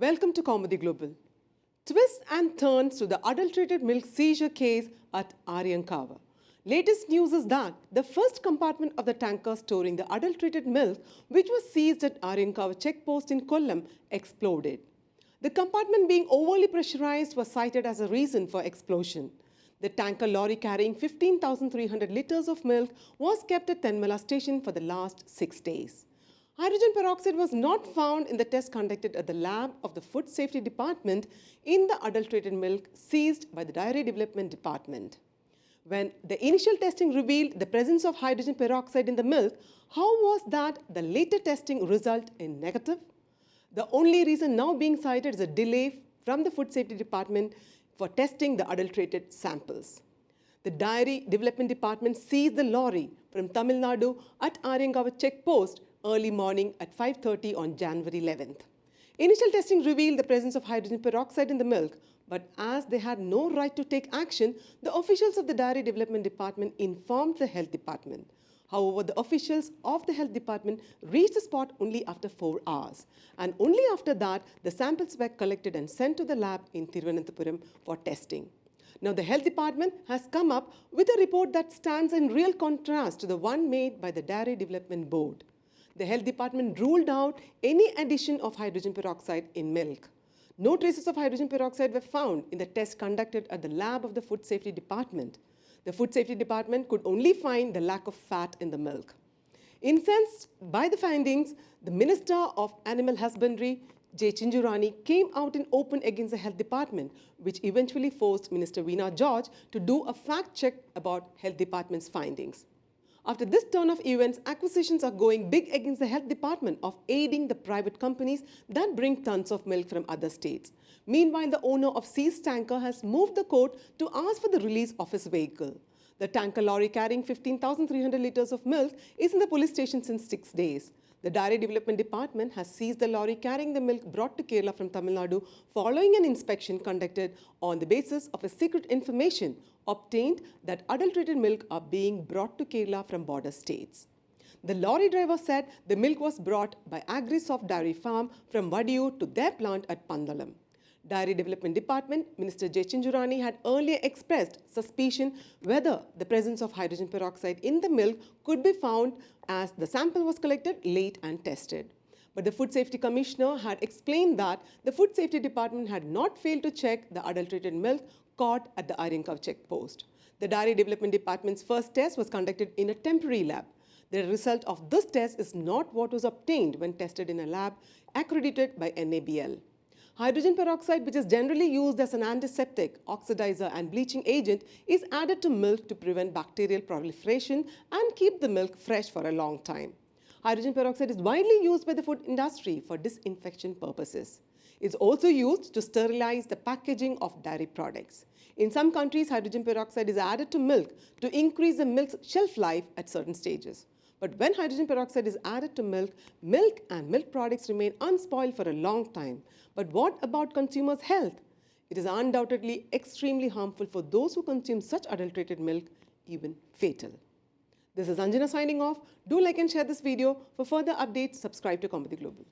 Welcome to Kaumudy Global. Twists and turns to the adulterated milk seizure case at Aryankavu. Latest news is that the first compartment of the tanker storing the adulterated milk, which was seized at Aryankavu Checkpost in Kollam, exploded. The compartment being overly pressurized was cited as a reason for explosion. The tanker lorry carrying 15,300 litres of milk was kept at Thenmala station for the last 6 days. Hydrogen peroxide was not found in the test conducted at the lab of the Food Safety Department in the adulterated milk seized by the Dairy Development Department. When the initial testing revealed the presence of hydrogen peroxide in the milk, how was that the later testing result in negative? The only reason now being cited is a delay from the Food Safety Department for testing the adulterated samples. The Dairy Development Department seized the lorry from Tamil Nadu at Aryankavu Checkpost early morning at 5:30 on January 11th. Initial testing revealed the presence of hydrogen peroxide in the milk, but as they had no right to take action, the officials of the Dairy Development Department informed the Health Department. However, the officials of the Health Department reached the spot only after 4 hours, and only after that, the samples were collected and sent to the lab in Thiruvananthapuram for testing. Now, the Health Department has come up with a report that stands in real contrast to the one made by the Dairy Development Board. The Health Department ruled out any addition of hydrogen peroxide in milk. No traces of hydrogen peroxide were found in the test conducted at the lab of the Food Safety Department. The Food Safety Department could only find the lack of fat in the milk. Incensed by the findings, the Minister of Animal Husbandry, J. Chinjurani, came out in open against the Health Department, which eventually forced Minister Veena George to do a fact check about Health Department's findings. After this turn of events, accusations are going big against the Health Department of aiding the private companies that bring tons of milk from other states. Meanwhile, the owner of seized tanker has moved the court to ask for the release of his vehicle. The tanker lorry carrying 15,300 litres of milk is in the police station since 6 days. The Dairy Development Department has seized the lorry carrying the milk brought to Kerala from Tamil Nadu following an inspection conducted on the basis of a secret information obtained that adulterated milk are being brought to Kerala from border states. The lorry driver said the milk was brought by AgriSoft Dairy Farm from Vadiur to their plant at Pandalam. Dairy Development Department Minister J. Chinjurani had earlier expressed suspicion whether the presence of hydrogen peroxide in the milk could be found as the sample was collected late and tested. But the Food Safety Commissioner had explained that the Food Safety Department had not failed to check the adulterated milk caught at the Aryankavu checkpost. The Dairy Development Department's first test was conducted in a temporary lab. The result of this test is not what was obtained when tested in a lab accredited by NABL. Hydrogen peroxide, which is generally used as an antiseptic, oxidizer and bleaching agent, is added to milk to prevent bacterial proliferation and keep the milk fresh for a long time. Hydrogen peroxide is widely used by the food industry for disinfection purposes. It's also used to sterilize the packaging of dairy products. In some countries, hydrogen peroxide is added to milk to increase the milk's shelf life at certain stages. But when hydrogen peroxide is added to milk, milk and milk products remain unspoiled for a long time. But what about consumers' health? It is undoubtedly extremely harmful for those who consume such adulterated milk, even fatal. This is Anjana signing off. Do like and share this video. For further updates, subscribe to Kaumudy Global.